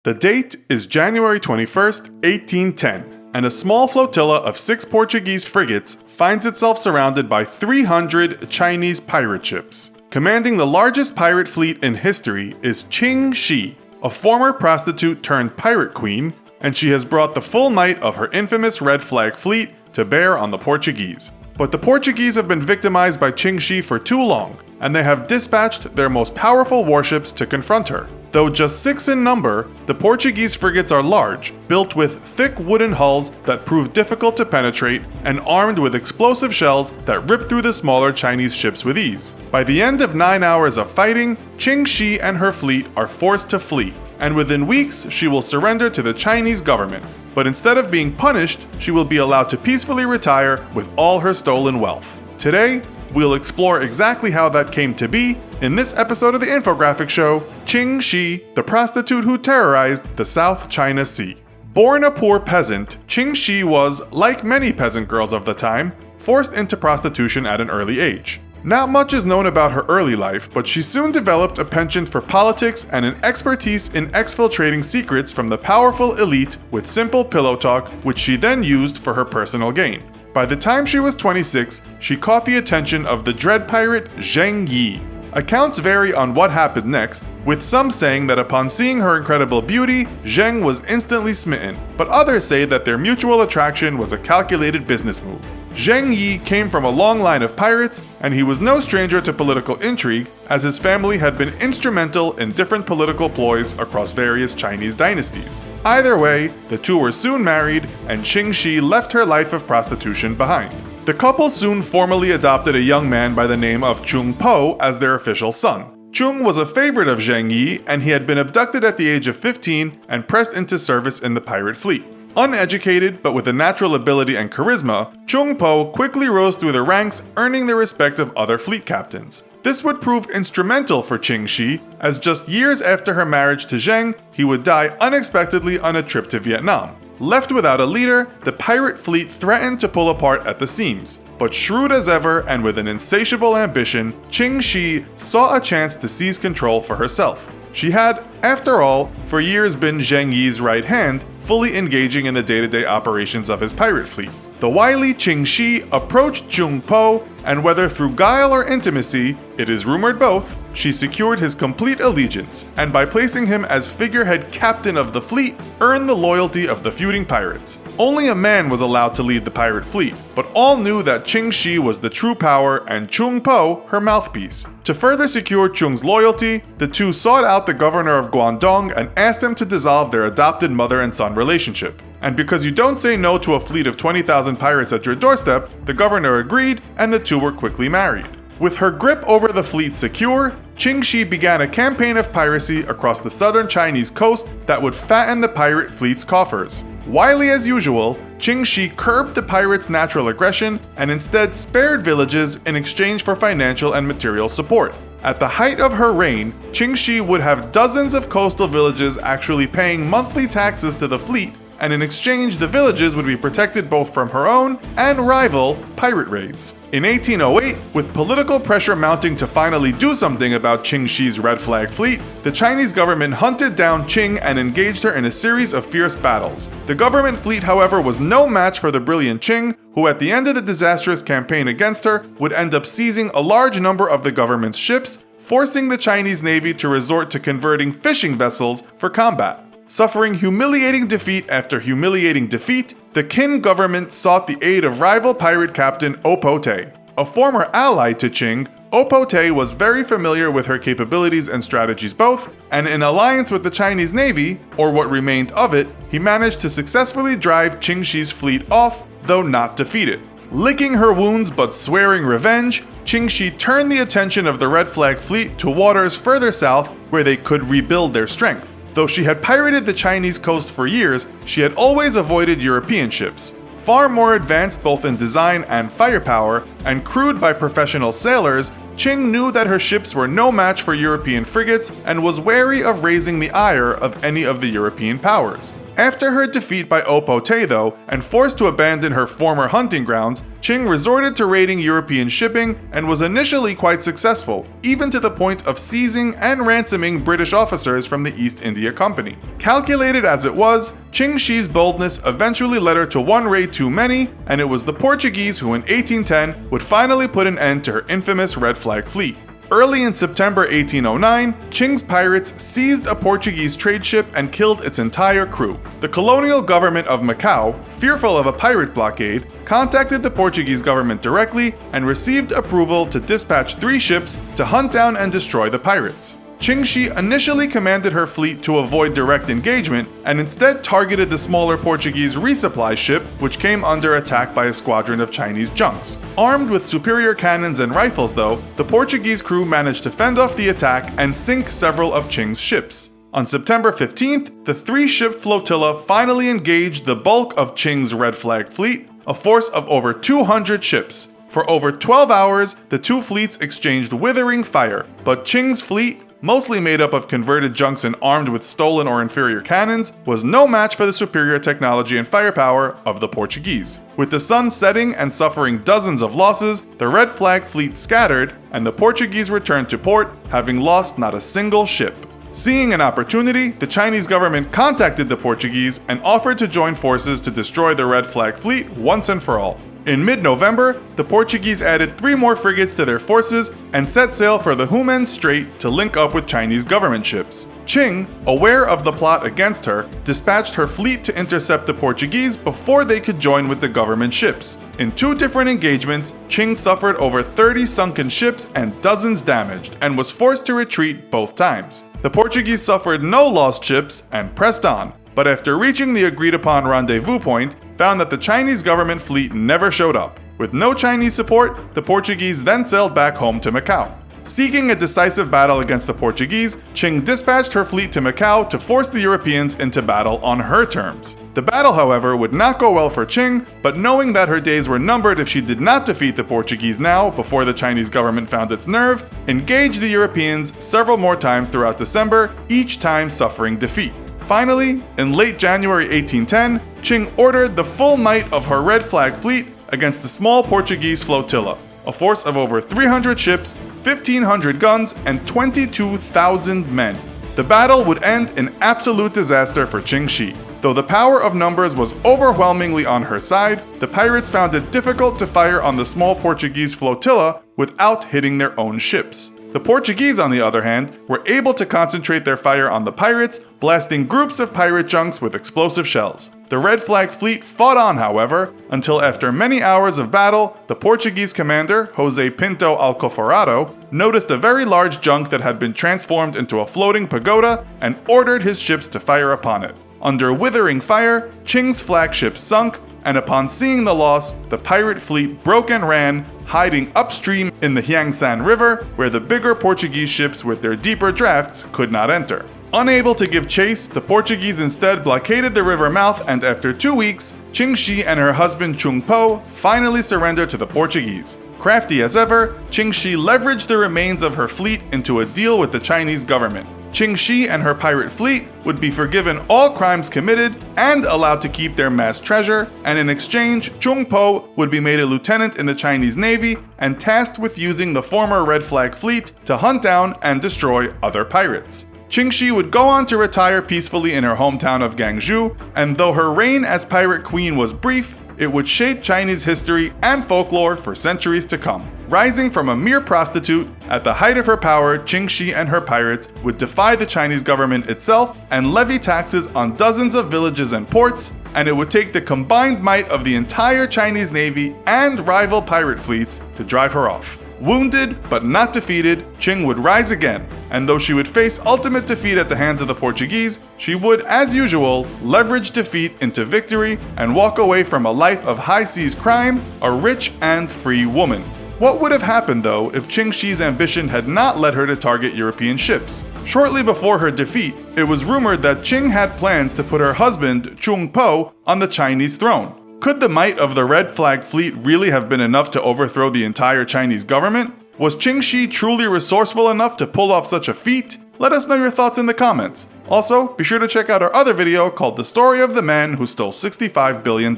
The date is January 21st, 1810, and a small flotilla of 6 Portuguese frigates finds itself surrounded by 300 Chinese pirate ships. Commanding the largest pirate fleet in history is Ching Shih, a former prostitute turned pirate queen, and she has brought the full might of her infamous red flag fleet to bear on the Portuguese. But the Portuguese have been victimized by Ching Shih for too long, and they have dispatched their most powerful warships to confront her. Though just 6 in number, the Portuguese frigates are large, built with thick wooden hulls that prove difficult to penetrate, and armed with explosive shells that rip through the smaller Chinese ships with ease. By the end of 9 hours of fighting, Ching Shih and her fleet are forced to flee, and within weeks she will surrender to the Chinese government. But instead of being punished, she will be allowed to peacefully retire with all her stolen wealth. Today, we'll explore exactly how that came to be in this episode of the Infographics show, Ching Shih, the prostitute who terrorized the South China Sea. Born a poor peasant, Ching Shih was, like many peasant girls of the time, forced into prostitution at an early age. Not much is known about her early life, but she soon developed a penchant for politics and an expertise in exfiltrating secrets from the powerful elite with simple pillow talk, which she then used for her personal gain. By the time she was 26, she caught the attention of the dread pirate Zheng Yi. Accounts vary on what happened next, with some saying that upon seeing her incredible beauty, Zheng was instantly smitten, but others say that their mutual attraction was a calculated business move. Zheng Yi came from a long line of pirates, and he was no stranger to political intrigue, as his family had been instrumental in different political ploys across various Chinese dynasties. Either way, the two were soon married, and Ching Shih left her life of prostitution behind. The couple soon formally adopted a young man by the name of Chung Po as their official son. Chung was a favorite of Zheng Yi, and he had been abducted at the age of 15 and pressed into service in the pirate fleet. Uneducated, but with a natural ability and charisma, Chung Po quickly rose through the ranks, earning the respect of other fleet captains. This would prove instrumental for Ching Shih, as just years after her marriage to Zheng, he would die unexpectedly on a trip to Vietnam. Left without a leader, the pirate fleet threatened to pull apart at the seams. But shrewd as ever and with an insatiable ambition, Ching Shih saw a chance to seize control for herself. She had, after all, for years been Zheng Yi's right hand, fully engaging in the day-to-day operations of his pirate fleet. The wily Ching Shih approached Chung Po, and whether through guile or intimacy, it is rumored both, she secured his complete allegiance, and by placing him as figurehead captain of the fleet, earned the loyalty of the feuding pirates. Only a man was allowed to lead the pirate fleet, but all knew that Ching Shih was the true power and Chung Po her mouthpiece. To further secure Chung's loyalty, the two sought out the governor of Guangdong and asked him to dissolve their adopted mother and son relationship. And because you don't say no to a fleet of 20,000 pirates at your doorstep, the governor agreed, and the two were quickly married. With her grip over the fleet secure, Ching Shih began a campaign of piracy across the southern Chinese coast that would fatten the pirate fleet's coffers. Wily as usual, Ching Shih curbed the pirates' natural aggression and instead spared villages in exchange for financial and material support. At the height of her reign, Ching Shih would have dozens of coastal villages actually paying monthly taxes to the fleet, and in exchange the villages would be protected both from her own and rival pirate raids. In 1808, with political pressure mounting to finally do something about Ching Shih's red flag fleet, the Chinese government hunted down Ching and engaged her in a series of fierce battles. The government fleet, however, was no match for the brilliant Ching, who at the end of the disastrous campaign against her would end up seizing a large number of the government's ships, forcing the Chinese Navy to resort to converting fishing vessels for combat. Suffering humiliating defeat after humiliating defeat, the Qin government sought the aid of rival pirate captain Po Te. A former ally to Ching, Po Te was very familiar with her capabilities and strategies both, and in alliance with the Chinese Navy, or what remained of it, he managed to successfully drive Ching Shih's fleet off, though not defeat it. Licking her wounds but swearing revenge, Ching Shih turned the attention of the Red Flag fleet to waters further south where they could rebuild their strength. Though she had pirated the Chinese coast for years, she had always avoided European ships. Far more advanced both in design and firepower, and crewed by professional sailors, Ching knew that her ships were no match for European frigates and was wary of raising the ire of any of the European powers. After her defeat by Opote, though, and forced to abandon her former hunting grounds, Ching resorted to raiding European shipping and was initially quite successful, even to the point of seizing and ransoming British officers from the East India Company. Calculated as it was, Ching Shih's boldness eventually led her to one raid too many, and it was the Portuguese who in 1810 would finally put an end to her infamous Red Flag fleet. Early in September 1809, Ching's pirates seized a Portuguese trade ship and killed its entire crew. The colonial government of Macau, fearful of a pirate blockade, contacted the Portuguese government directly and received approval to dispatch 3 ships to hunt down and destroy the pirates. Ching Shih initially commanded her fleet to avoid direct engagement and instead targeted the smaller Portuguese resupply ship, which came under attack by a squadron of Chinese junks. Armed with superior cannons and rifles, though, the Portuguese crew managed to fend off the attack and sink several of Ching's ships. On September 15th, the 3-ship flotilla finally engaged the bulk of Ching's Red Flag fleet, a force of over 200 ships. For over 12 hours, the two fleets exchanged withering fire, but Ching's fleet, mostly made up of converted junks and armed with stolen or inferior cannons, was no match for the superior technology and firepower of the Portuguese. With the sun setting and suffering dozens of losses, the Red Flag fleet scattered, and the Portuguese returned to port, having lost not a single ship. Seeing an opportunity, the Chinese government contacted the Portuguese and offered to join forces to destroy the Red Flag fleet once and for all. In mid-November, the Portuguese added 3 more frigates to their forces and set sail for the Humen Strait to link up with Chinese government ships. Ching, aware of the plot against her, dispatched her fleet to intercept the Portuguese before they could join with the government ships. In 2 different engagements, Ching suffered over 30 sunken ships and dozens damaged, and was forced to retreat both times. The Portuguese suffered no lost ships and pressed on, but after reaching the agreed-upon rendezvous point, found that the Chinese government fleet never showed up. With no Chinese support, the Portuguese then sailed back home to Macau. Seeking a decisive battle against the Portuguese, Ching dispatched her fleet to Macau to force the Europeans into battle on her terms. The battle, however, would not go well for Ching, but knowing that her days were numbered if she did not defeat the Portuguese now, before the Chinese government found its nerve, engaged the Europeans several more times throughout December, each time suffering defeat. Finally, in late January 1810, Ching ordered the full might of her Red Flag fleet against the small Portuguese flotilla, a force of over 300 ships, 1,500 guns, and 22,000 men. The battle would end in absolute disaster for Ching Shih. Though the power of numbers was overwhelmingly on her side, the pirates found it difficult to fire on the small Portuguese flotilla without hitting their own ships. The Portuguese, on the other hand, were able to concentrate their fire on the pirates, blasting groups of pirate junks with explosive shells. The Red Flag fleet fought on, however, until after many hours of battle, the Portuguese commander, José Pinto Alcoforado, noticed a very large junk that had been transformed into a floating pagoda and ordered his ships to fire upon it. Under withering fire, Ching's flagship sunk, and upon seeing the loss, the pirate fleet broke and ran, hiding upstream in the Yangsan River, where the bigger Portuguese ships with their deeper drafts could not enter. Unable to give chase, the Portuguese instead blockaded the river mouth, and after 2 weeks, Ching Shih and her husband Chung Po finally surrendered to the Portuguese. Crafty as ever, Ching Shih leveraged the remains of her fleet into a deal with the Chinese government. Ching Shih and her pirate fleet would be forgiven all crimes committed and allowed to keep their mass treasure, and in exchange, Chung Po would be made a lieutenant in the Chinese Navy and tasked with using the former Red Flag fleet to hunt down and destroy other pirates. Ching Shih would go on to retire peacefully in her hometown of Gwangju, and though her reign as pirate queen was brief, it would shape Chinese history and folklore for centuries to come. Rising from a mere prostitute, at the height of her power, Ching Shih and her pirates would defy the Chinese government itself and levy taxes on dozens of villages and ports, and it would take the combined might of the entire Chinese Navy and rival pirate fleets to drive her off. Wounded, but not defeated, Ching would rise again, and though she would face ultimate defeat at the hands of the Portuguese, she would, as usual, leverage defeat into victory and walk away from a life of high seas crime, a rich and free woman. What would have happened, though, if Ching Shih's ambition had not led her to target European ships? Shortly before her defeat, it was rumored that Ching had plans to put her husband, Chung Po, on the Chinese throne. Could the might of the Red Flag fleet really have been enough to overthrow the entire Chinese government? Was Ching Shih truly resourceful enough to pull off such a feat? Let us know your thoughts in the comments. Also, be sure to check out our other video called The Story of the Man Who Stole $65 billion.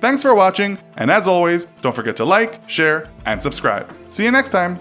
Thanks for watching, and as always, don't forget to like, share, and subscribe. See you next time!